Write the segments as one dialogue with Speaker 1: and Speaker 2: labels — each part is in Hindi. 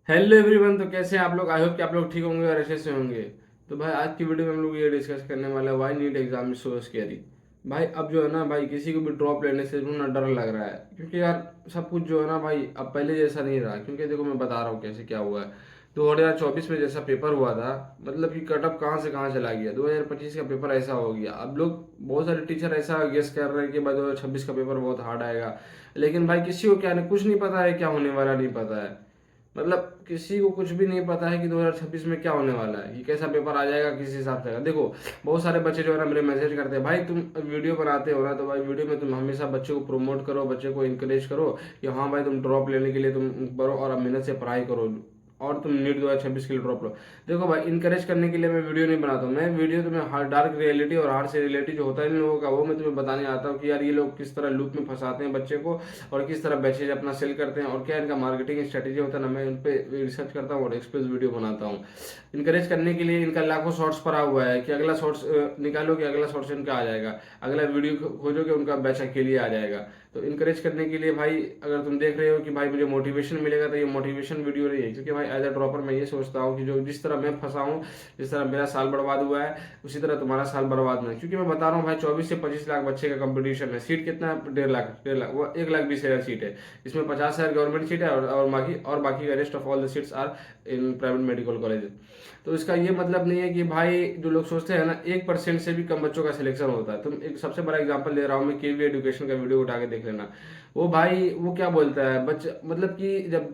Speaker 1: Hello everyone. तो कैसे हैं आप लोग? आई होप कि आप लोग ठीक होंगे और अच्छे से होंगे। तो भाई आज की वीडियो में हम लोग ये डिस्कस करने वाले हैं, why NEET exam is so scary. भाई अब जो है ना भाई, किसी को भी ड्रॉप लेने से जो ना डर लग रहा है, क्योंकि यार सब कुछ जो है ना भाई अब पहले जैसा नहीं रहा। क्योंकि देखो मैं बता रहा हूँ कैसे क्या हुआ है। 2024 में जैसा पेपर हुआ था, मतलब कि कट ऑफ कहाँ से कहाँ चला गया। 2025 का पेपर ऐसा हो गया। अब लोग बहुत सारे टीचर ऐसा गेस कर रहे हैं कि भाई 2026 का पेपर बहुत हार्ड आएगा। लेकिन भाई किसी को क्या नहीं, कुछ नहीं पता है क्या होने वाला, नहीं पता है। मतलब किसी को कुछ भी नहीं पता है कि 2026 में क्या होने वाला है, कि कैसा पेपर आ जाएगा, किस हिसाब से आएगा। देखो बहुत सारे बच्चे जो है ना मेरे मैसेज करते हैं, भाई तुम वीडियो बनाते हो ना, तो भाई वीडियो में तुम हमेशा बच्चे को प्रमोट करो, बच्चे को इंकरेज करो कि हाँ भाई तुम ड्रॉप लेने के लिए तुम करो और अब मेहनत से पढ़ाई करो और तुम नीट 2026 के लिए ड्रॉप लो। देखो भाई इंकरेज करने के लिए मैं वीडियो नहीं बनाता हूँ। मैं वीडियो तुम्हें हार्ड डार्क रियलिटी और हार्ड से रियलिटी जो होता है इन लोगों का, वो मैं तुम्हें बताने आता हूँ कि यार ये लोग किस तरह लूप में फंसाते हैं बच्चे को और किस तरह बैचेज अपना सेल करते हैं और क्या इनका मार्केटिंग स्ट्रेटेजी होता है ना, मैं उन पर रिसर्च करता हूँ और एक्सप्रेस वीडियो बनाता हूँ। इनकरेज करने के लिए इनका लाखों शॉर्ट्स पड़ा हुआ है कि अगला शॉर्ट्स निकालो कि अगला शॉर्ट्स इनका आ जाएगा, अगला वीडियो खोजोगे उनका बैच के लिए आ जाएगा। तो इनकरेज करने के लिए भाई अगर तुम देख रहे हो कि भाई मुझे मोटिवेशन मिलेगा, तो ये मोटिवेशन वीडियो नहीं है। क्योंकि भाई एज अ ड्रॉपर मैं ये सोचता हूँ कि जो जिस तरह मैं फंसा हूँ, जिस तरह मेरा साल बर्बाद हुआ है, उसी तरह तुम्हारा साल बर्बाद नहीं। क्योंकि मैं बता रहा हूँ भाई 24 से 25 लाख बच्चे का कंपटीशन है। सीट कितना है? 1.5 लाख, 1.5 लाख, वो 1,20,000 सीट है। इसमें 50,000 गवर्नमेंट सीट है और बाकी का rest of all the seats are in private medical college. तो इसका ये मतलब नहीं है कि भाई जो लोग सोचते हैं ना 1% से भी कम बच्चों का सिलेक्शन होता है। तुम एक सबसे बड़ा एग्जांपल दे रहा हूँ मैं, केवी एजुकेशन का वीडियो उठा के देख लेना। वो भाई वो क्या बोलता है बच्चा, मतलब कि जब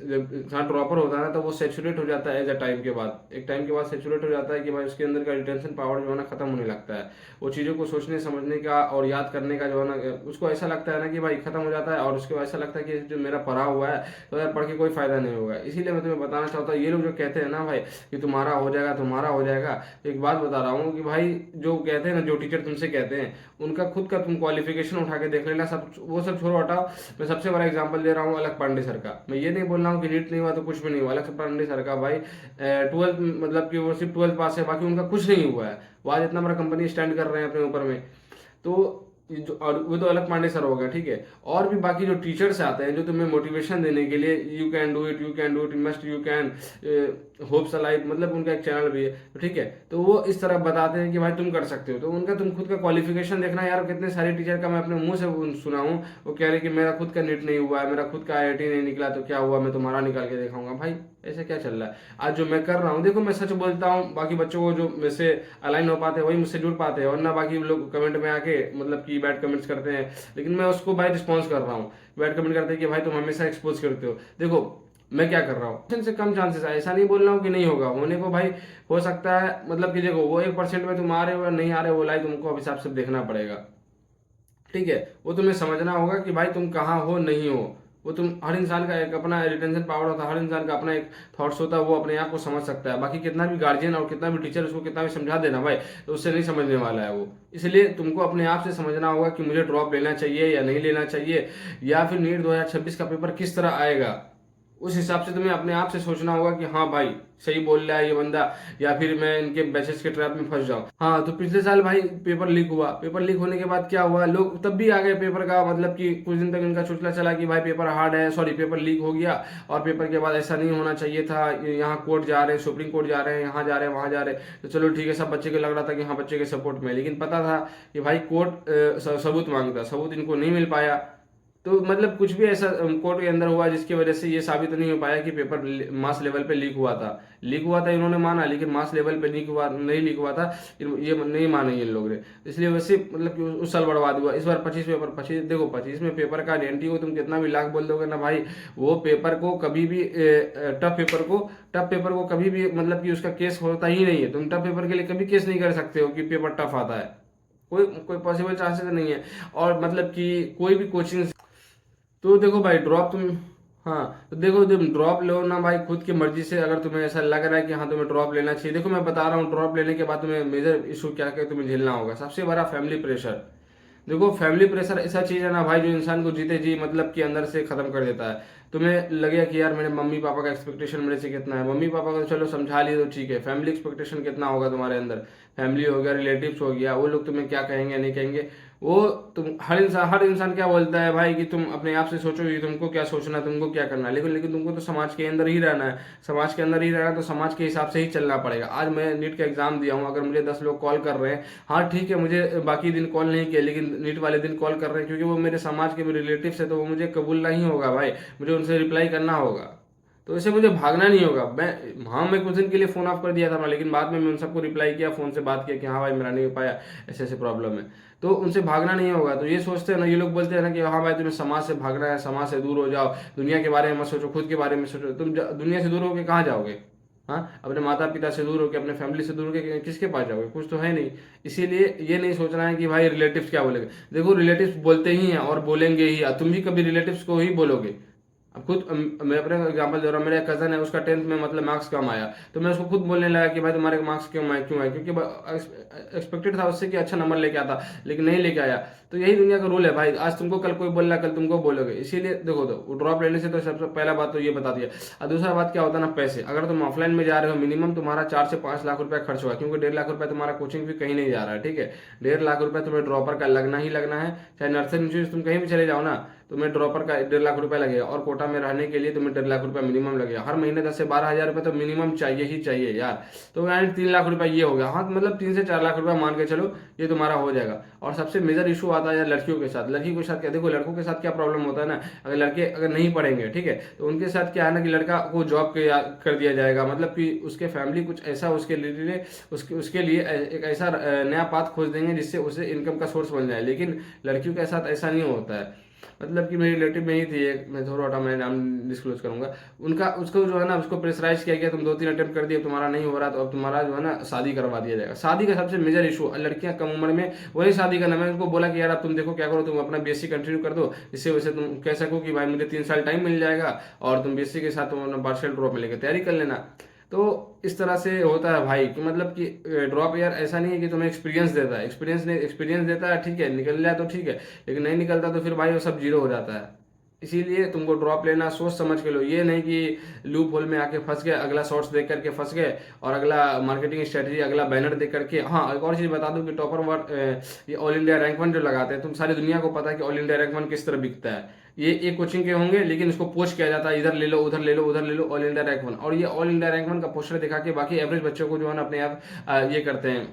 Speaker 1: जब इंसान ड्रॉपर होता है ना, तो वो सेचुरेट हो जाता है एज अ टाइम के बाद। एक टाइम के बाद सेचुरेट हो जाता है कि भाई उसके अंदर का रिटेंशन पावर जो है ना खत्म होने लगता है। वो चीज़ों को सोचने समझने का और याद करने का जो है ना, उसको ऐसा लगता है ना कि भाई खत्म हो जाता है। और उसको ऐसा लगता है कि जो मेरा पढ़ा हुआ है तो यार पढ़ के कोई फायदा नहीं होगा। इसीलिए मैं तुम्हें बताना चाहता हूँ, ये लोग जो कहते हैं ना भाई कि तुम्हारा हो जाएगा, तुम्हारा हो जाएगा, तो एक बात बता रहा हूँ कि भाई जो कहते हैं ना, जो टीचर तुमसे कहते हैं, उनका खुद का तुम क्वालिफिकेशन उठा के देख लेना। सब वो सब छोड़ो, हटाओ। मैं सबसे बड़ा एग्जांपल दे रहा हूँ अलग पांडे सर का। मैं ये नहीं बोल रहा हूँ कि नीट नहीं हुआ तो कुछ भी नहीं हुआ। अलग पांडे सर का भाई 12th, मतलब कि वो सिर्फ 12th पास है, बाकी उनका कुछ नहीं हुआ है। वो आज इतना बड़ा कंपनी स्टैंड कर रहे हैं अपने ऊपर में। तो ये जो, और वो तो अलग पांडे सर हो गया, ठीक है। और भी बाकी जो टीचर्स आते हैं जो तुम्हें मोटिवेशन देने के लिए, you can do it, you can do it, must you can, hopes alive, मतलब उनका एक चैनल भी है, तो ठीक है। तो वो इस तरह बताते हैं कि भाई तुम कर सकते हो। तो उनका तुम खुद का क्वालिफिकेशन देखना यार। कितने सारे टीचर का मैं अपने मुंह से सुना हूँ, वो कह रहे कि मेरा खुद का नीट नहीं हुआ है, मेरा खुद का आईआईटी नहीं निकला, तो क्या हुआ, मैं तुम्हारा निकाल के दिखाऊंगा। भाई ऐसे क्या चल रहा है? आज जो मैं कर रहा हूँ, देखो मैं सच बोलता हूँ, बाकी बच्चों को जो मुझसे अलाइन हो पाते हैं वही मुझसे जुड़ पाते हैं, वरना बाकी लोग कमेंट में आके मतलब कि बैड कमेंट्स करते हैं। लेकिन मैं उसको भाई रिस्पॉन्स कर रहा हूँ। बैड कमेंट करते हैं कि भाई तुम हमेशा एक्सपोज करते हो। देखो मैं क्या कर रहा हूँ, से कम चांसेस है। ऐसा नहीं बोल रहा हूँ कि नहीं होगा, होने को भाई हो सकता है। मतलब कि देखो वो 1% में तुम आ रहे हो या नहीं आ रहे हो, वो लाइव तुमको अब हिसाब से देखना पड़ेगा, ठीक है। वो तुम्हें समझना होगा कि भाई तुम कहाँ हो, नहीं हो। वो तुम, हर इंसान का एक अपना रिटेंशन पावर होता है, हर इंसान का अपना एक थॉट्स होता है, वो अपने आप को समझ सकता है। बाकी कितना भी गार्जियन और कितना भी टीचर उसको कितना भी समझा देना भाई, तो उससे नहीं समझने वाला है वो। इसलिए तुमको अपने आप से समझना होगा कि मुझे ड्रॉप लेना चाहिए या नहीं लेना चाहिए, या फिर नीट 2026 का पेपर किस तरह आएगा। उस हिसाब से तुम्हें अपने आप से सोचना होगा कि हाँ भाई सही बोल रहा है ये बंदा, या फिर मैं इनके मैसेज के ट्रैप में फंस जाऊं। हाँ तो पिछले साल भाई पेपर लीक हुआ। पेपर लीक होने के बाद क्या हुआ, लोग तब भी आ गए पेपर का, मतलब कि कुछ दिन तक इनका चुटला चला कि भाई पेपर हार्ड है, सॉरी पेपर लीक हो गया, और पेपर के बाद ऐसा नहीं होना चाहिए था, यहाँ कोर्ट जा रहे हैं, सुप्रीम कोर्ट जा रहे हैं, यहाँ जा रहे हैं, वहाँ जा रहे हैं, तो चलो ठीक है। सब बच्चे को लग रहा था कि हाँ बच्चे के सपोर्ट में, लेकिन पता था कि भाई कोर्ट सबूत मांगता, सबूत इनको नहीं मिल पाया। तो मतलब कुछ भी ऐसा कोर्ट के अंदर हुआ जिसकी वजह से ये साबित नहीं हो पाया कि पेपर मास लेवल पे लीक हुआ था। लीक हुआ था इन्होंने माना, लेकिन मास लेवल पे लीक हुआ नहीं, लीक हुआ था ये नहीं माने इन लोग ने। इसलिए वैसे मतलब कि उस साल बर्बाद हुआ। इस बार 25 पेपर, 25 देखो 25 में पेपर का गारंटी को तुम कितना भी लाख बोल दोगे ना भाई, वो पेपर को कभी भी टफ पेपर को कभी भी मतलब कि उसका केस होता ही नहीं है। तुम टफ पेपर के लिए कभी केस नहीं कर सकते हो कि पेपर टफ आता है, कोई कोई पॉसिबल चांसेस नहीं है। और मतलब कि कोई भी कोचिंग, तो देखो भाई ड्रॉप तुम, हाँ तो देखो तुम ड्रॉप लो ना भाई खुद की मर्जी से। अगर तुम्हें ऐसा लग रहा है कि हाँ तुम्हें ड्रॉप लेना चाहिए, देखो मैं बता रहा हूँ ड्रॉप लेने के बाद तुम्हें मेजर इशू क्या क्या तुम्हें झेलना होगा। सबसे बड़ा फैमिली प्रेशर। देखो फैमिली प्रेशर ऐसा चीज है ना भाई, जो इंसान को जीते जी मतलब कि अंदर से खत्म कर देता है। तुम्हें लगेगा कि यार मेरे मम्मी पापा का एक्सपेक्टेशन मेरे से कितना है। मम्मी पापा को तो चलो समझा लिए तो ठीक है, फैमिली एक्सपेक्टेशन कितना होगा तुम्हारे अंदर। फैमिली हो गया, रिलेटिव्स हो गया, वो लोग तुम्हें क्या कहेंगे नहीं कहेंगे, वो तुम हर इंसान क्या बोलता है भाई कि तुम अपने आप से सोचो कि तुमको क्या सोचना है, तुमको क्या करना है, लेकिन तुमको तो समाज के अंदर ही रहना है। समाज के अंदर ही रहना है तो समाज के हिसाब से ही चलना पड़ेगा। आज मैं नीट का एग्जाम दिया हूँ, अगर मुझे 10 लोग कॉल कर रहे हैं, हाँ ठीक है, मुझे बाकी दिन कॉल नहीं किया, लेकिन नीट वाले दिन कॉल कर रहे हैं क्योंकि वो मेरे समाज के मेरे रिलेटिव है, तो वो मुझे कबूलना ही होगा भाई, मुझे उनसे रिप्लाई करना होगा। तो इसे मुझे भागना नहीं होगा। मैं कुछ दिन के लिए फ़ोन ऑफ कर दिया था मैं, लेकिन बाद में मैं उन सबको रिप्लाई किया, फ़ोन से बात किया कि हाँ भाई मेरा नहीं हो पाया, ऐसे ऐसे प्रॉब्लम है। तो उनसे भागना नहीं होगा। तो ये सोचते हैं ना, ये लोग बोलते हैं ना कि हाँ भाई तुम्हें समाज से भागना है, समाज से दूर हो जाओ, दुनिया के बारे में मत सोचो, खुद के बारे में सोचो। दुनिया से दूर होकर कहाँ जाओगे? हाँ, अपने माता पिता से दूर होकर, अपने फैमिली से दूर होकर किसके पास जाओगे? कुछ तो है नहीं। इसीलिए ये नहीं सोचना है कि भाई रिलेटिव्स क्या बोलेंगे। देखो रिलेटिव्स बोलते ही हैं और बोलेंगे ही, तुम भी कभी रिलेटिव्स को ही बोलोगे। अब खुद मैं अपने एग्जांपल दे रहा हूँ, मेरा कजन है, उसका 10th में मतलब मार्क्स कम आया, तो मैं उसको खुद बोलने लगा कि भाई तुम्हारे मार्क्स क्यों आए, क्योंकि एक्सपेक्टेड था उससे कि अच्छा नंबर लेके आता, लेकिन नहीं लेके आया। तो यही दुनिया का रूल है भाई, आज तुमको कल कोई बोल रहा है, कल तुमको बोलोगे। इसीलिए देखो, तो ड्रॉप लेने से तो सबसे पहला बात तो ये बता दिया। और दूसरा बात क्या होता है ना, पैसे। अगर तुम ऑफलाइन में जा रहे हो, मिनिमम तुम्हारा 4 से 5 लाख रुपया खर्च होगा, क्योंकि 1.5 लाख रुपया तुम्हारा कोचिंग भी कहीं नहीं जा रहा है, ठीक है। 1.5 लाख रुपया तुम्हें ड्रॉपर का लगना ही लगना है। चाहे नर्सरी इंस्टीट्यूट तुम कहीं भी चले जाओ ना, तुम्हें ड्रॉपर का 1.5 लाख रुपया लगेगा, और कोटा में रहने के लिए तुम्हें 1.5 लाख रुपया मिनिमम लगेगा। हर महीने 10 से 12 हज़ार रुपये तो मिनिमम चाहिए ही चाहिए यार। तो यानी 3 लाख रुपया ये हो गया, हाँ मतलब 3 से 4 लाख रुपया मान के चलो, ये तुम्हारा हो जाएगा। और सबसे मेजर इशू आता है यार लड़कियों के साथ। लड़की के साथ क्या, देखो लड़कों के साथ क्या प्रॉब्लम होता है ना, अगर नहीं पढ़ेंगे, ठीक है, तो उनके साथ क्या है ना कि लड़का को जॉब कर दिया जाएगा, मतलब कि उसके फैमिली कुछ ऐसा उसके लिए एक ऐसा नया पाथ खोज देंगे जिससे उसे इनकम का सोर्स बन जाए। लेकिन लड़कियों के साथ ऐसा नहीं होता है। मतलब कि मेरी रिलेटिव में ही थी एक, मैं थोड़ा हटा, मैं नाम डिस्क्लोज करूंगा उनका। उसको जो है ना, उसको प्रेशराइज किया गया, तुम 2-3 अटेम्प्ट कर दिए, तुम्हारा नहीं हो रहा, तो अब तुम्हारा जो है ना शादी करवा दिया जाएगा। शादी का सबसे मेजर इशू, लड़कियां कम उम्र में वही शादी करना। मैं उनको बोला कि यार अब तुम देखो क्या करो, तुम अपना बीएससी कंटिन्यू कर दो, इससे वैसे तुम कह सको कि भाई मुझे 3 साल टाइम मिल जाएगा, और तुम बीएससी के साथ तुम अपना पार्शियल ड्रॉप में लेकर तैयारी कर लेना। तो इस तरह से होता है भाई कि मतलब कि ड्रॉप यार ऐसा नहीं है कि तुम्हें एक्सपीरियंस देता है, एक्सपीरियंस देता है, ठीक है, निकल जाए तो ठीक है, लेकिन नहीं निकलता तो फिर भाई वो सब जीरो हो जाता है। इसीलिए तुमको ड्रॉप लेना सोच समझ के लो, ये नहीं कि लूप होल में आके फंस गए, अगला शॉर्ट्स देख करके फंस गए, और अगला मार्केटिंग स्ट्रेटजी, अगला बैनर देख करके। हाँ, एक और चीज़ बता दूं कि टॉपर वर्ड, ये ऑल इंडिया रैंक 1 जो लगाते हैं, तुम सारी दुनिया को पता है कि ऑल इंडिया रैंक 1 किस तरह बिकता है। ये कोचिंग के होंगे, लेकिन इसको पोस्ट किया जाता है, इधर ले लो, उधर ले लो, उधर ले लो, ऑल इंडिया रैंक 1। और ये ऑल इंडिया रैंक 1 का पोस्टर दिखा के बाकी एवरेज बच्चों को जो है ना अपने आप ये करते हैं,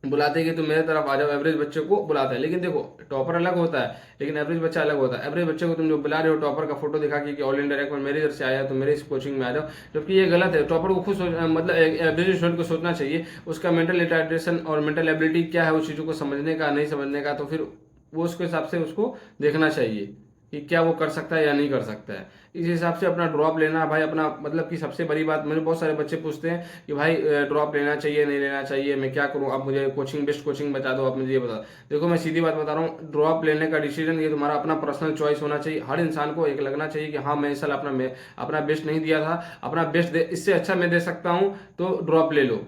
Speaker 1: बुलाते हैं कि तुम मेरे तरफ आ जाओ। एवरेज बच्चे को बुलाते हैं, लेकिन देखो टॉपर अलग होता है, लेकिन एवरेज बच्चा अलग होता है। एवरेज बच्चे को तुम जो बुला रहे हो, टॉपर का फोटो दिखा के कि ऑल इंडिया रैंक में मेरे इधर से आया, तो मेरे इस कोचिंग में आ जाओ, जबकि ये गलत है। टॉपर को खुद मतलब एवरेज स्टूडेंट को सोचना चाहिए, उसका मेंटल रिटार्डेशन और मेंटल एबिलिटी क्या है उस चीज़ों को समझने का, नहीं समझने का, तो फिर वो उसके हिसाब से उसको देखना चाहिए कि क्या वो कर सकता है या नहीं कर सकता है। इस हिसाब से अपना ड्रॉप लेना भाई, अपना मतलब कि सबसे बड़ी बात, मुझे बहुत सारे बच्चे पूछते हैं कि भाई ड्रॉप लेना चाहिए नहीं लेना चाहिए, मैं क्या करूं, आप मुझे बेस्ट कोचिंग बता दो, आप मुझे ये बता। देखो मैं सीधी बात बता रहा हूँ, ड्रॉप लेने का डिसीजन ये तुम्हारा अपना पर्सनल चॉइस होना चाहिए। हर इंसान को एक लगना चाहिए कि हाँ मैं इस साल अपना बेस्ट नहीं दिया था, अपना बेस्ट दे, इससे अच्छा मैं दे सकता हूँ, तो ड्रॉप ले लो,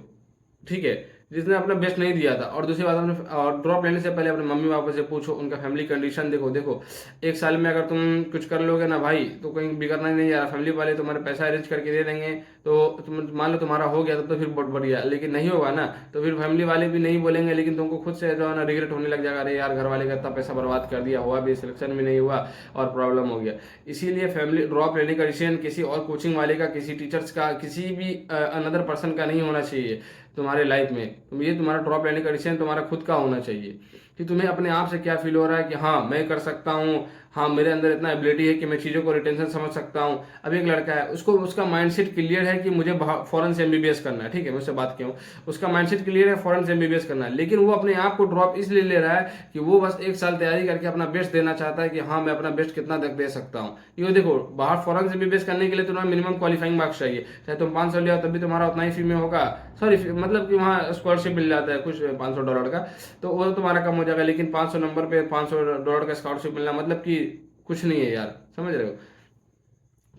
Speaker 1: ठीक है। जिसने अपना बेस्ट नहीं दिया था। और दूसरी बात, अपने और ड्रॉप लेने से पहले अपने मम्मी पापा से पूछो, उनका फैमिली कंडीशन देखो। देखो एक साल में अगर तुम कुछ कर लोगे ना भाई, तो कहीं बिगड़ना ही नहीं जा रहा। फैमिली वाले तुम्हारे पैसा अरेंज करके दे देंगे, तो तुम मान लो तुम्हारा हो गया तो फिर बहुत बढ़िया, लेकिन नहीं होगा ना, तो फिर फैमिली वाले भी नहीं बोलेंगे, लेकिन तुमको खुद से जो है ना रिग्रेट होने लग जाएगा, अरे यार घर वाले का इतना पैसा बर्बाद कर दिया, हुआ भी सिलेक्शन भी नहीं हुआ और प्रॉब्लम हो गया। इसीलिए फैमिली ड्रॉप लेने का डिसीजन किसी और कोचिंग वाले का, किसी टीचर्स का, किसी भी अनदर पर्सन का नहीं होना चाहिए तुम्हारे लाइफ में। ये तुम्हारा ड्रॉप लेने का डिसीजन तुम्हारा खुद का होना चाहिए कि तुम्हें अपने आप से क्या फील हो रहा है कि हाँ मैं कर सकता हूँ, हाँ मेरे अंदर इतना एबिलिटी है कि मैं चीज़ों को रिटेंशन समझ सकता हूँ। अब एक लड़का है, उसको उसका माइंडसेट क्लियर है कि मुझे फॉरेन से एमबीबीएस करना है, ठीक है, मैं उससे बात किया हूँ, उसका माइंडसेट क्लियर है फॉरेन से एमबीबीएस करना है, लेकिन वो अपने आप को ड्रॉप इसलिए ले रहा है कि वो बस 1 साल तैयारी करके अपना बेस्ट देना चाहता है कि हाँ मैं अपना बेस्ट कितना तक दे सकता हूँ। ये देखो, बाहर फॉरेन से एमबीबीएस करने के लिए तुम्हें मिनिमम क्वालिफाइंग मार्क्स चाहिए, चाहे तुम 500 लिया तब भी तुम्हारा उतना ही फी में होगा। सॉरी, मतलब कि वहाँ स्कॉलरशिप मिल जाता है कुछ $500 का, तो वो तुम्हारा कम हो जाएगा। लेकिन 500 नंबर पे $500 का स्कॉलरशिप मिलना मतलब कि कुछ नहीं है यार, समझ रहे हो।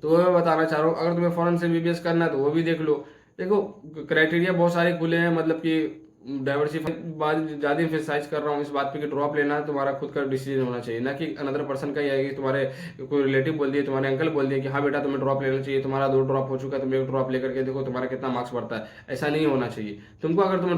Speaker 1: तो वो मैं बताना चाह रहा हूँ, अगर तुम्हें फॉरेन से एमबीबीएस करना है तो वो भी देख लो। देखो क्राइटेरिया बहुत सारे खुले हैं, मतलब कि डाइवर्सिफाई बात ज़्यादा इम्फेसाइज कर रहा हूँ इस बात पे कि ड्रॉप लेना है तुम्हारा खुद का डिसीजन होना चाहिए, ना कि अनदर पर्सन का ही है कि तुम्हारे कोई रिलेटिव बोल दिए, तुम्हारे अंकल बोल दिए कि हाँ बेटा तुम्हें ड्रॉप लेना चाहिए, तुम्हारा 2 ड्रॉप हो चुका है, तुम 1 ड्रॉप लेकर के देखो तुम्हारा कितना मार्क्स बढ़ता है। ऐसा नहीं होना चाहिए तुमको। अगर तुम्हें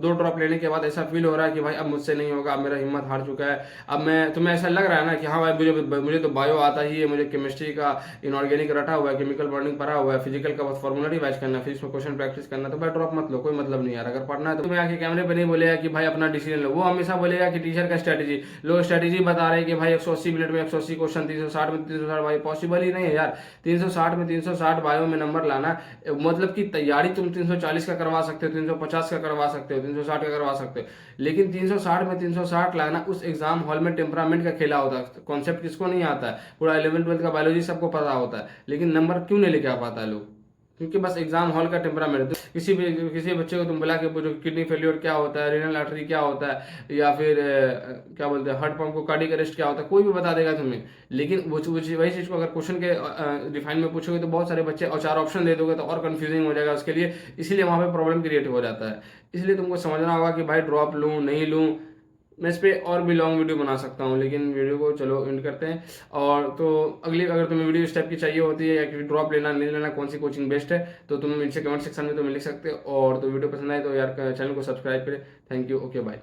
Speaker 1: 2 ड्रॉप लेने के बाद ऐसा फील हो रहा है कि भाई अब मुझसे नहीं होगा, अब मेरा हिम्मत हार चुका है, अब मैं, तुम्हें ऐसा लग रहा है ना कि हाँ भाई मुझे तो बायो आता ही है, मुझे केमिस्ट्री का इनऑर्गेनिक रटा हुआ है, केमिकल बॉन्डिंग पढ़ा हुआ है, फिजिकल का बस फॉर्मूला रिवाइज करना है, फिजिक्स में क्वेश्चन प्रैक्टिस करना है, तो भाई ड्रॉप मत लो, कोई मतलब नहीं यार। अगर पढ़ना है तो तुम्हें आके कैमरे पे नहीं बोलेगा कि भाई अपना डिसीजन लो, वो हमेशा बोलेगा कि टीचर का स्ट्रेटेजी, लोग स्ट्रेटेजी बता रहे हैं कि भाई 180 मिनट में 180 क्वेश्चन, 360 में 360, भाई पॉसिबल ही नहीं है यार। 360 में 360 बायो में नंबर लाना, मतलब कि तैयारी तुम 340 का करवा सकते हो, 350 का करवा सकते हो, 360 का करवा सकते हो, लेकिन 360 में 360 लाना उस एग्जाम हॉल में टेम्परामेंट का खेला होता है। कॉन्सेप्ट किसको नहीं आता है? पूरा 11th 12th का बायोलॉजी सबको पता होता है, लेकिन नंबर क्यों नहीं लेके आ पाता है लोग? क्योंकि बस एग्जाम हॉल का टेम्परामेंट। तो किसी बच्चे को तुम बुला के पूछो किडनी फेलियर क्या होता है, रीनल आर्टरी क्या होता है, या फिर क्या बोलते हैं हार्ट पंप को कार्डियक अरेस्ट क्या होता है, कोई भी बता देगा तुम्हें। लेकिन वही चीज़ को अगर क्वेश्चन के डिफाइन में पूछोगे तो बहुत सारे बच्चे, और 4 ऑप्शन दे दोगे तो और कंफ्यूजिंग हो जाएगा उसके लिए, इसीलिए वहाँ पे प्रॉब्लम क्रिएट हो जाता है। इसलिए तुमको समझना होगा कि भाई ड्रॉप लूँ नहीं लूँ। मैं इस पे और भी लॉन्ग वीडियो बना सकता हूँ, लेकिन वीडियो को चलो एंड करते हैं। और तो अगली, अगर तुम्हें वीडियो इस टाइप की चाहिए होती है या कि ड्रॉप लेना नहीं लेना, कौन सी कोचिंग बेस्ट है, तो तुम नीचे कमेंट सेक्शन में तुम्हें लिख सकते हो। और तो वीडियो पसंद आए तो यार चैनल को सब्सक्राइब करें। Thank you, okay bye.